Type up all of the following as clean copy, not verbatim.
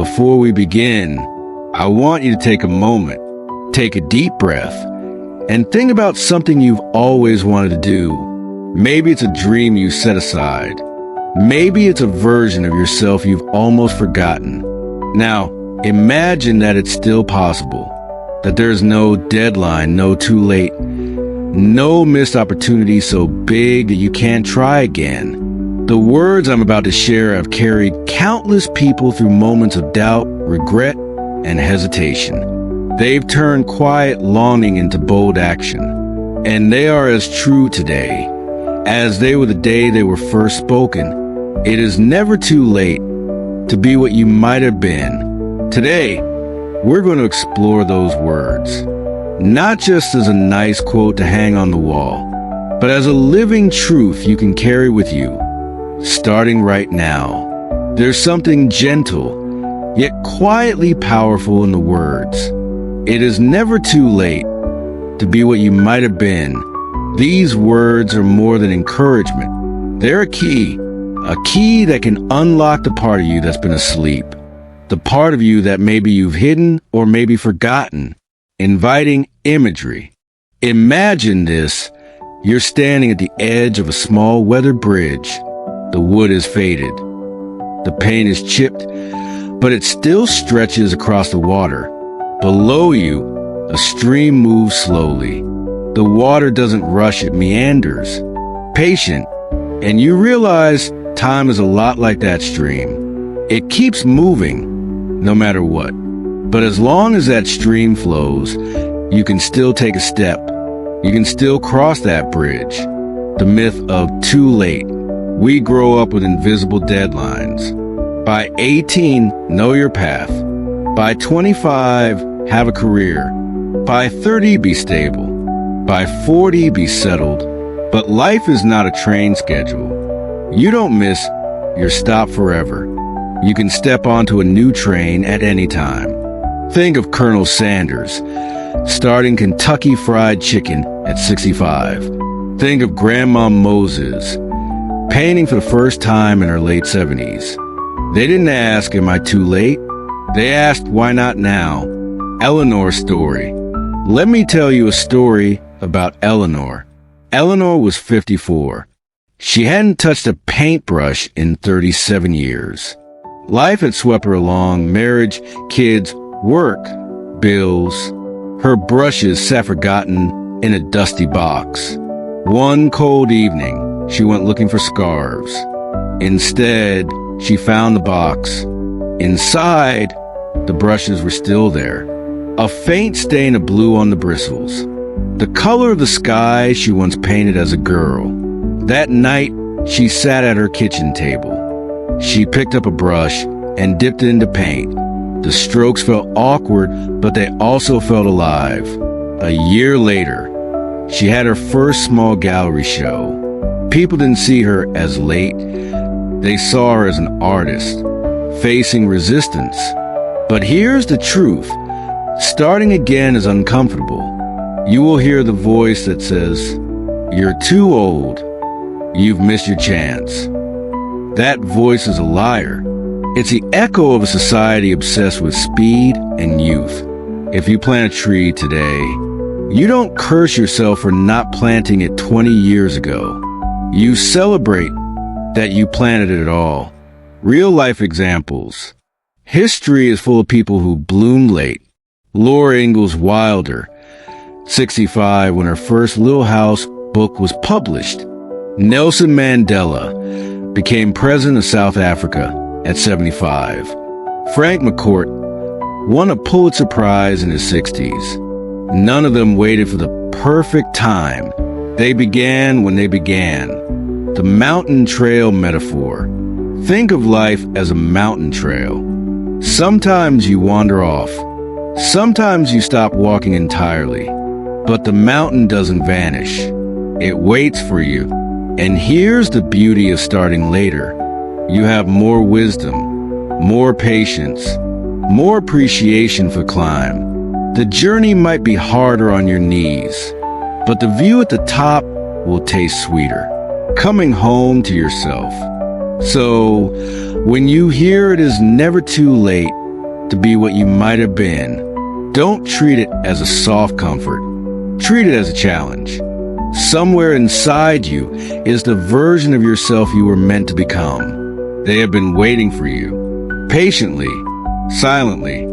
before we begin, I want you to take a moment, take a deep breath, and think about something you've always wanted to do. Maybe it's a dream you set aside. Maybe it's a version of yourself you've almost forgotten. Now, imagine that it's still possible, that there's no deadline, no too late, no missed opportunity so big that you can't try again. The words I'm about to share have carried countless people through moments of doubt, regret, and hesitation. They've turned quiet longing into bold action, and they are as true today as they were the day they were first spoken. It is never too late to be what you might have been. Today, we're going to explore those words, not just as a nice quote to hang on the wall, but as a living truth you can carry with you. Starting right now, there's something gentle, yet quietly powerful in the words. It is never too late to be what you might have been. These words are more than encouragement. They're a key that can unlock the part of you that's been asleep, the part of you that maybe you've hidden or maybe forgotten. Inviting imagery. Imagine this. You're standing at the edge of a small weathered bridge. The wood is faded. The paint is chipped, but it still stretches across the water. Below you, a stream moves slowly. The water doesn't rush, it meanders, patient, and you realize time is a lot like that stream. It keeps moving, no matter what. But as long as that stream flows, you can still take a step. You can still cross that bridge. The myth of too late. We grow up with invisible deadlines. By 18, know your path. By 25, have a career. By 30, be stable. By 40, be settled. But life is not a train schedule. You don't miss, you're stopped forever. You can step onto a new train at any time. Think of Colonel Sanders, starting Kentucky Fried Chicken at 65. Think of Grandma Moses, painting for the first time in her late 70s. They didn't ask, am I too late? They asked, why not now? Eleanor's story. Let me tell you a story about Eleanor. Eleanor was 54. She hadn't touched a paintbrush in 37 years. Life had swept her along, marriage, kids, work, bills. Her brushes sat forgotten in a dusty box. One cold evening, she went looking for scarves. Instead, she found the box. Inside, the brushes were still there. A faint stain of blue on the bristles. The color of the sky she once painted as a girl. That night, she sat at her kitchen table. She picked up a brush and dipped it into paint. The strokes felt awkward, but they also felt alive. A year later, she had her first small gallery show. People didn't see her as late. They saw her as an artist, facing resistance. But here's the truth. Starting again is uncomfortable. You will hear the voice that says, you're too old. You've missed your chance. That voice is a liar. It's the echo of a society obsessed with speed and youth. If you plant a tree today, you don't curse yourself for not planting it 20 years ago. You celebrate that you planted it at all. Real life examples. History is full of people who bloomed late. Laura Ingalls Wilder, 65 when her first Little House book was published. Nelson Mandela became president of South Africa at 75. Frank McCourt won a Pulitzer Prize in his 60s. None of them waited for the perfect time. They began when they began. The mountain trail metaphor. Think of life as a mountain trail. Sometimes you wander off. Sometimes you stop walking entirely. But the mountain doesn't vanish. It waits for you. And here's the beauty of starting later. You have more wisdom, more patience, more appreciation for climb. The journey might be harder on your knees, but the view at the top will taste sweeter. Coming home to yourself. So, when you hear it is never too late, to be what you might have been. Don't treat it as a soft comfort. Treat it as a challenge. Somewhere inside you is the version of yourself you were meant to become. They have been waiting for you. Patiently, silently,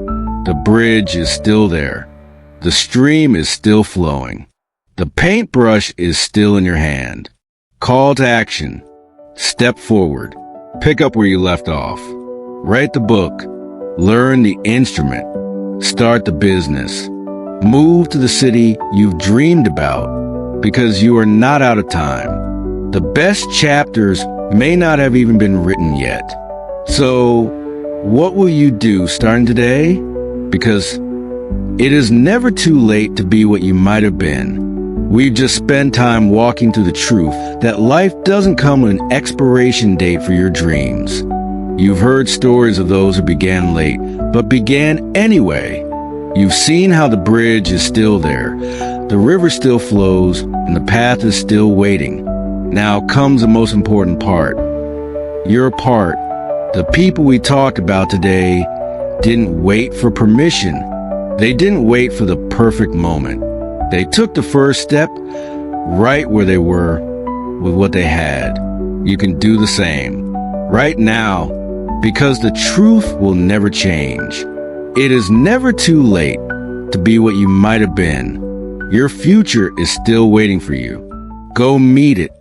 the bridge is still there. The stream is still flowing. The paintbrush is still in your hand. Call to action. Step forward. Pick up where you left off. Write the book. Learn the instrument. Start the business. Move to the city you've dreamed about, because you are not out of time. The best chapters may not have even been written yet. So, what will you do starting today? Because it is never too late to be what you might have been. We've just spent time walking through the truth that life doesn't come with an expiration date for your dreams. You've heard stories of those who began late, but began anyway. You've seen how the bridge is still there, the river still flows, and the path is still waiting. Now comes the most important part. Your part. The people we talked about today didn't wait for permission. They didn't wait for the perfect moment. They took the first step right where they were with what they had. You can do the same right now, because the truth will never change. It is never too late to be what you might have been. Your future is still waiting for you. Go meet it.